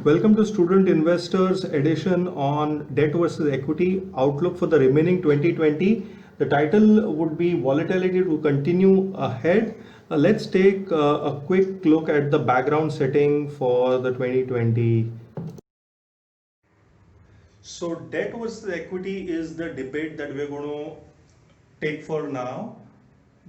Welcome to Student Investors edition on debt versus equity outlook for the remaining 2020. The title would be Volatility to Continue Ahead. Let's take a quick look at the background setting for the 2020. So debt versus equity is the debate that we're going to take for now.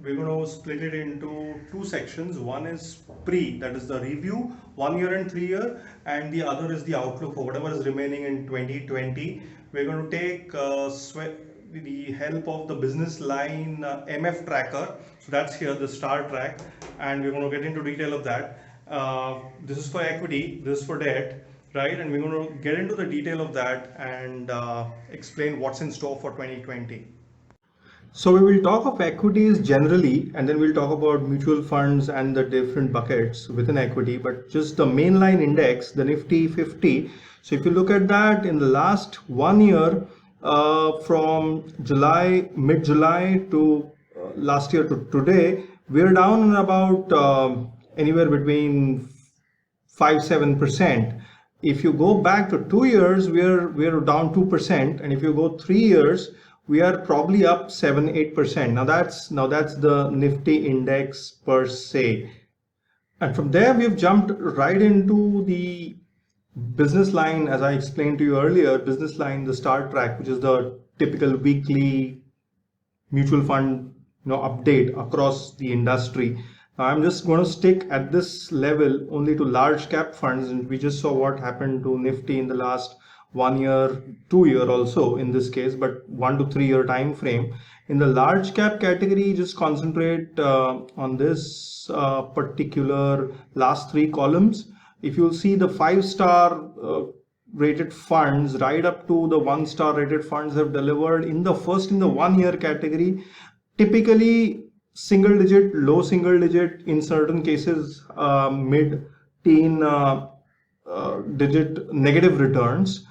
We're going to split it into two sections. One is pre, that is the review, 1 year and 3 year, and the other is the outlook for whatever is remaining in 2020. We're going to take the help of the business line MF tracker. So that's here, the star track, and we're going to get into detail of that. This is for equity, this is for debt, right? And we're going to get into the detail of that and explain what's in store for 2020. So we will talk of equities generally, and then we'll talk about mutual funds and the different buckets within equity, but just the mainline index, the Nifty 50. So if you look at that in the last 1 year, from mid-July to last year to today, we're down about anywhere between 5-7%. If you go back to 2 years, we're down 2%, and if you go 3 years, we are probably up 7-8%. Now that's the Nifty index per se. And from there we've jumped right into the business line, as I explained to you earlier, business line, the star track, which is the typical weekly mutual fund update across the industry. Now I'm just going to stick at this level only to large cap funds, and we just saw what happened to Nifty in the last 1 year, 2 year also in this case, but 1 to 3 year time frame. In the large cap category, just concentrate on this particular last 3 columns. If you'll see, the 5-star rated funds right up to the 1-star rated funds have delivered in the 1 year category, typically single digit, low single digit, in certain cases mid-teen digit negative returns.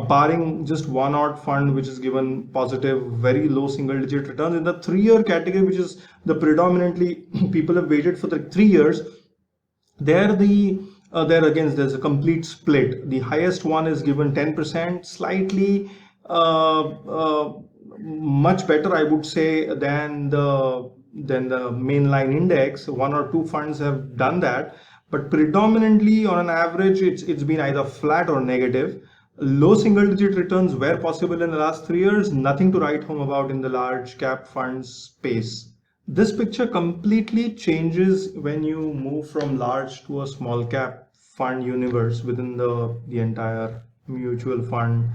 Barring just one odd fund which is given positive, very low single digit returns. In the 3-year category, which is the predominantly people have waited for the 3 years, there again there's a complete split. The highest one is given 10%, slightly much better, I would say, than the mainline index. 1 or 2 funds have done that, but predominantly on an average it's been either flat or negative. Low single digit returns where possible in the last 3 years, nothing to write home about in the large cap funds space. This picture completely changes when you move from large to a small cap fund universe within the entire mutual fund,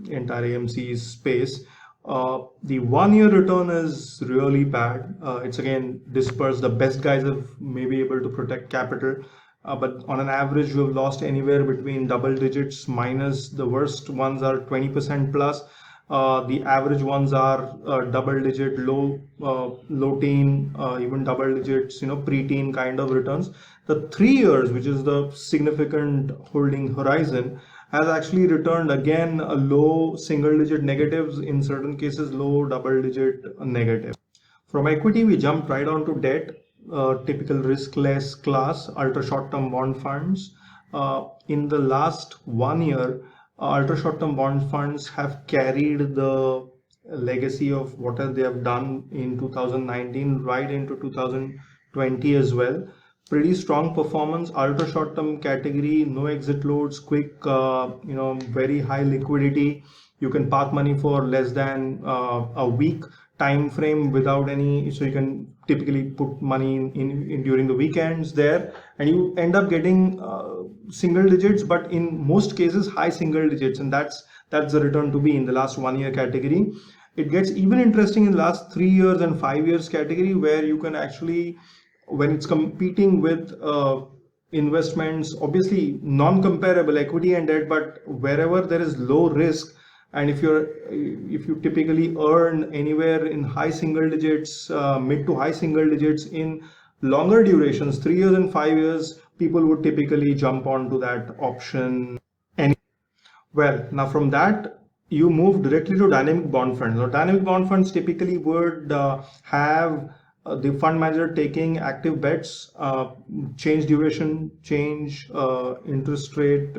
entire AMC space. The 1 year return is really bad. It's again dispersed. The best guys have maybe able to protect capital. But on an average, you have lost anywhere between double digits minus. The worst ones are 20% plus. The average ones are double digit, low teen, even double digits, pre-teen kind of returns. The 3 years, which is the significant holding horizon, has actually returned again a low single digit negatives, in certain cases low double digit negative. From equity, we jumped right on to debt. Typical riskless class, ultra short-term bond funds. In the last 1 year, ultra short-term bond funds have carried the legacy of what they have done in 2019 right into 2020 as well. Pretty strong performance. Ultra short-term category, no exit loads, quick, very high liquidity. You can park money for less than a week time frame without any, so you can typically put money in during the weekends there, and you end up getting single digits, but in most cases high single digits, and that's the return to be in the last 1 year category. It gets even interesting in the last 3 years and 5 years category, where you can actually, when it's competing with investments, obviously non-comparable equity and debt, but wherever there is low risk, and if you typically earn anywhere in high single digits, mid to high single digits in longer durations, 3 years and 5 years, people would typically jump onto that option. Well, now from that, you move directly to dynamic bond funds. Now, dynamic bond funds typically would have the fund manager taking active bets, change duration, change interest rate,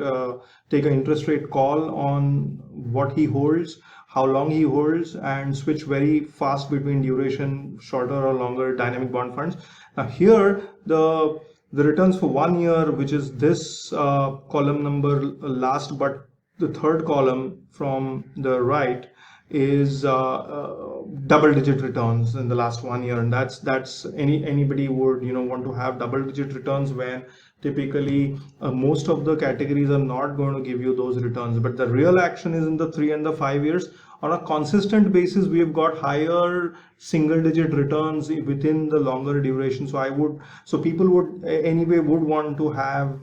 take an interest rate call on what he holds, how long he holds, and switch very fast between duration, shorter or longer dynamic bond funds. Now here the returns for 1 year, which is this column number last, but the third column from the right is double-digit returns in the last 1 year, and that's anybody would want to have double-digit returns when typically most of the categories are not going to give you those returns. But the real action is in the 3 and the 5 years. On a consistent basis, we have got higher single-digit returns within the longer duration. So people would anyway would want to have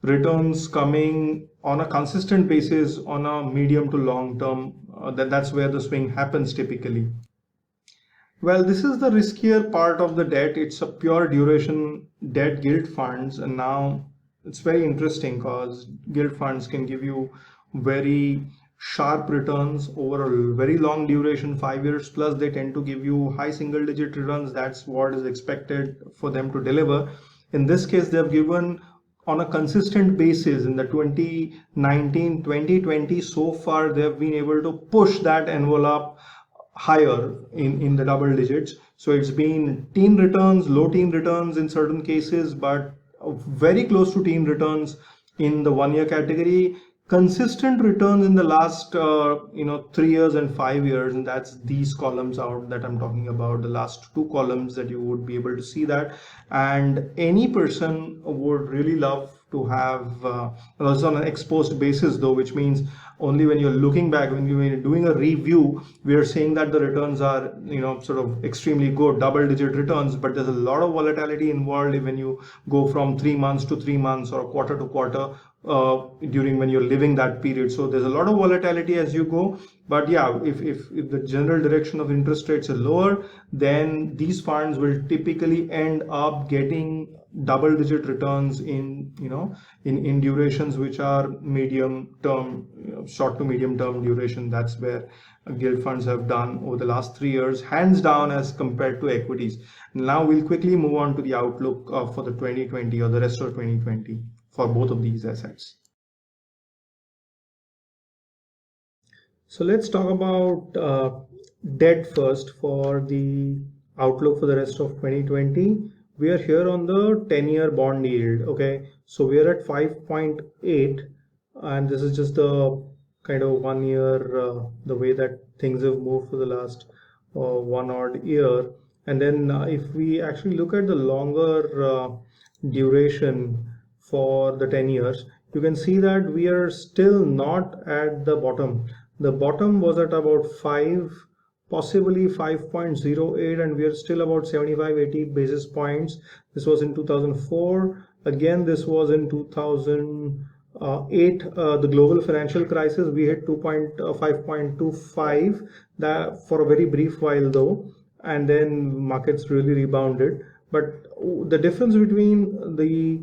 returns coming on a consistent basis on a medium to long term. That's where the swing happens typically. Well, this is the riskier part of the debt. It's a pure duration debt gilt funds, and now it's very interesting because gilt funds can give you very sharp returns over a very long duration, 5 years plus. They tend to give you high single digit returns. That's what is expected for them to deliver. In this case, they have given on a consistent basis in the 2019 2020. So far they have been able to push that envelope higher in the double digits. So it's been teen returns, low teen returns in certain cases, but very close to teen returns in the 1 year category. Consistent returns in the last 3 years and 5 years, and that's these columns out that I'm talking about, the last two columns that you would be able to see that. And any person would really love to have also on an ex-post basis though, which means only when you're looking back, when you're doing a review, we are saying that the returns are sort of extremely good, double-digit returns, but there's a lot of volatility involved when you go from 3 months to 3 months or quarter to quarter during when you're living that period. So there's a lot of volatility as you go. But yeah, if the general direction of interest rates are lower, then these funds will typically end up getting double-digit returns in durations which are medium term, short to medium term duration. That's where gilt funds have done over the last 3 years, hands down, as compared to equities. Now we'll quickly move on to the outlook for the 2020 or the rest of 2020 for both of these assets. So let's talk about debt first for the outlook for the rest of 2020. We are here on the 10-year bond yield. Okay, so we are at 5.8, and this is just the kind of 1 year, the way that things have moved for the last 1 odd year. And then if we actually look at the longer duration for the 10 years, you can see that we are still not at the bottom. The bottom was at about 5, possibly 5.08, and we are still about 75-80 basis points. This was in 2004. Again, this was in 2008, the global financial crisis. We hit 5.25 that for a very brief while though, and then markets really rebounded. But the difference between the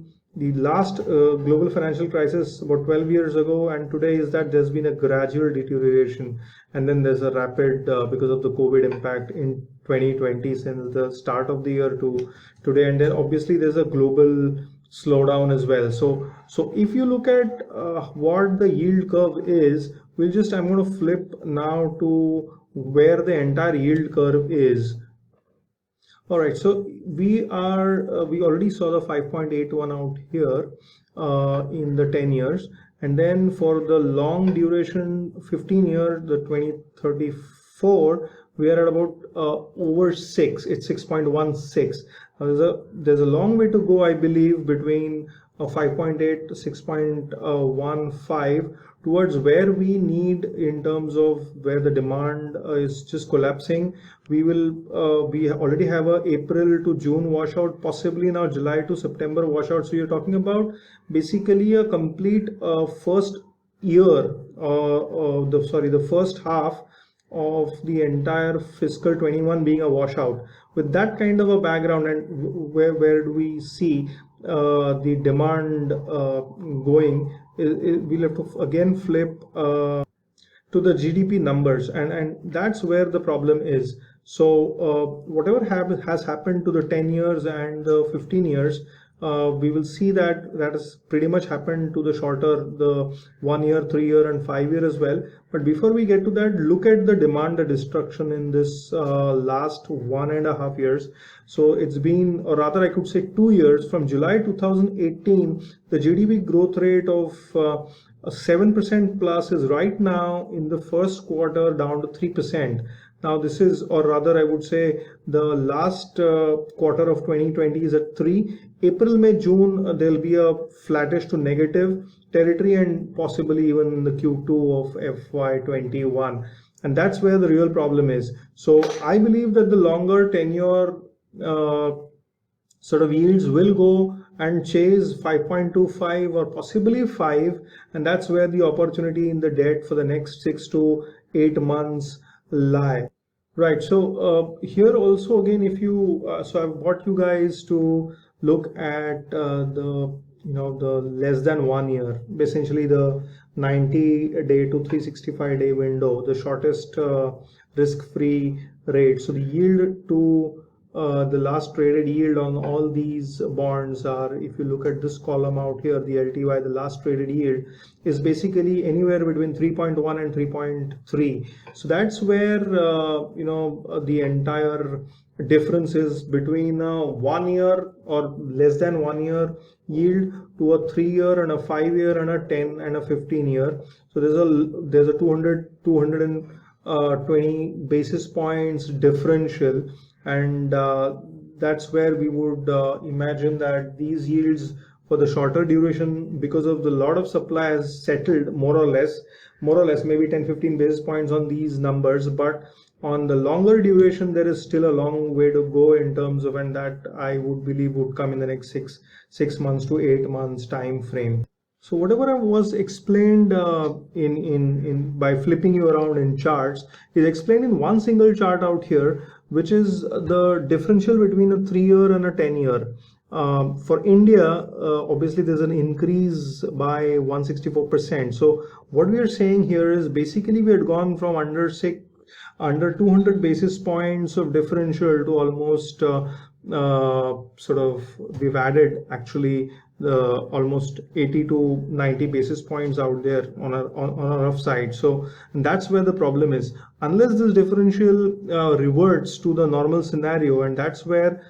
last global financial crisis about 12 years ago and today is that there's been a gradual deterioration, and then there's a rapid because of the COVID impact in 2020 since the start of the year to today, and then obviously there's a global slowdown as well. So if you look at what the yield curve is, I'm going to flip now to where the entire yield curve is. All right, so we already saw the 5.81 out here in the 10 years, and then for the long duration 15 year, the 2034, we are at about over 6. It's 6.16. There's a long way to go, I believe, between 5.8 to 6.15 towards where we need in terms of where the demand is just collapsing. We already have a April to June washout, possibly now July to September washout. So you're talking about basically a complete first year, the first half of the entire fiscal 21 being a washout. With that kind of a background, and where do we see the demand going? We'll have to again flip to the GDP numbers, and that's where the problem is. So whatever has happened to the 10 years and the 15 years, we will see that that has pretty much happened to the shorter, the 1 year, 3 year, and 5 year as well. But before we get to that, look at the demand destruction in this last 1.5 years. So it's been, or rather, I could say 2 years, from July 2018, the GDP growth rate of 7% plus is right now in the first quarter down to 3%. Now this is, or rather I would say, the last quarter of 2020 is at 3. April, May, June, there'll be a flattish to negative territory, and possibly even in the Q2 of FY21. And that's where the real problem is. So I believe that the longer tenure sort of yields will go and chase 5.25 or possibly 5, and that's where the opportunity in the debt for the next 6 to 8 months lie. Right. So here also again, if you so I've got you guys to look at the less than 1 year, essentially the 90-day to 365-day window, the shortest risk-free rate. So the yield to the last traded yield on all these bonds are, if you look at this column out here, the LTY, the last traded yield, is basically anywhere between 3.1 and 3.3. So that's where the entire difference is between a 1 year or less than 1 year yield to a 3 year and a 5 year and a 10 and a 15 year. So there's a 220 basis points differential, and that's where we would imagine that these yields for the shorter duration, because of the lot of supply, has settled more or less, maybe 10-15 basis points on these numbers. But on the longer duration, there is still a long way to go in terms of, and that I would believe would come in the next 6 months to 8 months time frame. So whatever was explained by flipping you around in charts is explained in one single chart out here, which is the differential between a 3 year and a 10 year. For India, obviously there's an increase by 164%. So what we are saying here is basically we had gone from under 200 basis points of differential to almost we've added actually almost 80 to 90 basis points out there on a rough side. So that's where the problem is. Unless this differential reverts to the normal scenario, and that's where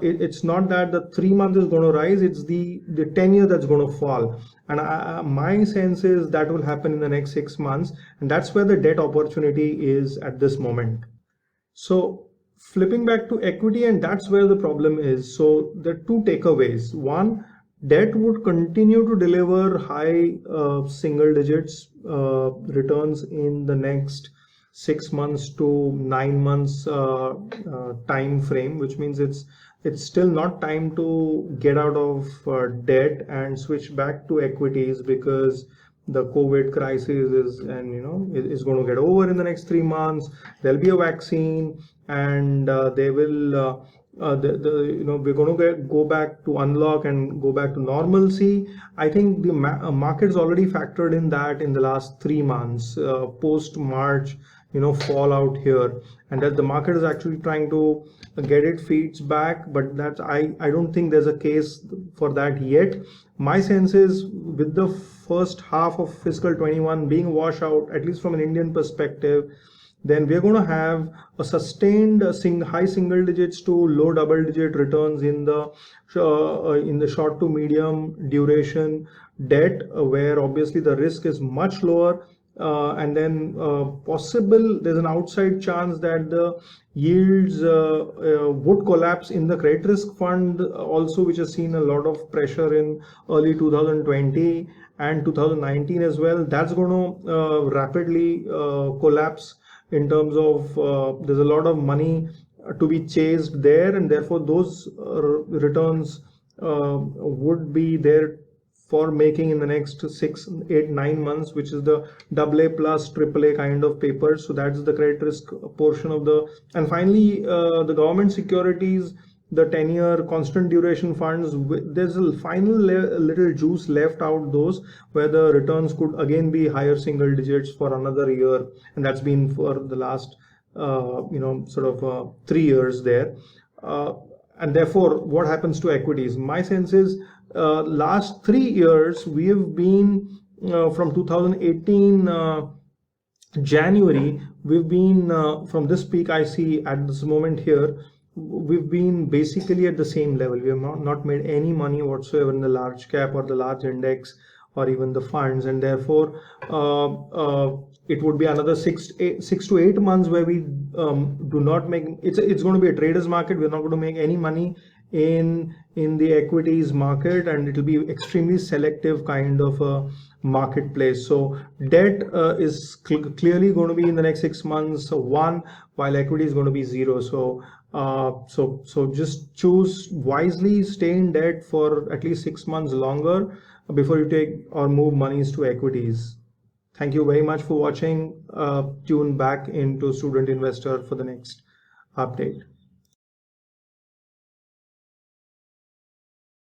it's not that the 3 month is going to rise, it's the 10 year that's going to fall. And my sense is that will happen in the next 6 months, and that's where the debt opportunity is at this moment. So flipping back to equity, and that's where the problem is. So there are two takeaways. One, debt would continue to deliver high single digits returns in the next 6 months to 9 months time frame, which means it's still not time to get out of debt and switch back to equities, because the COVID crisis is going to get over in the next 3 months. There'll be a vaccine, and they will we're going to go back to unlock and go back to normalcy. I think the market's already factored in that in the last 3 months post March fallout here, and that the market is actually trying to get its feet back, but that's I don't think there's a case for that yet. My sense is, with the first half of fiscal 21 being washed out, at least from an Indian perspective, then we're going to have a sustained high single digits to low double digit returns in the short to medium duration debt, where obviously the risk is much lower. And then there's an outside chance that the yields would collapse in the credit risk fund also, which has seen a lot of pressure in early 2020 and 2019 as well. That's going to rapidly collapse in terms of there's a lot of money to be chased there, and therefore those returns would be there for making in the next 6, 8, 9 months, which is the AA plus AAA kind of paper. So that's the credit risk portion of the. And finally, the government securities, the 10-year constant duration funds, there's a final little juice left out those, where the returns could again be higher single digits for another year, and that's been for the last sort of 3 years there. Uh, and therefore, what happens to equities? My sense is last 3 years we have been from 2018 January, we've been from this peak I see at this moment here, we've been basically at the same level. We have not made any money whatsoever in the large cap or the large index or even the funds, and therefore it would be another 6 to 8 months where we do not make. It's going to be a trader's market. We're not going to make any money in the equities market, and it will be extremely selective kind of a marketplace. So debt is clearly going to be in the next 6 months one, while equity is going to be zero. So so just choose wisely, stay in debt for at least 6 months longer before you take or move monies to equities. Thank you very much for watching. Tune back into Student Investor for the next update.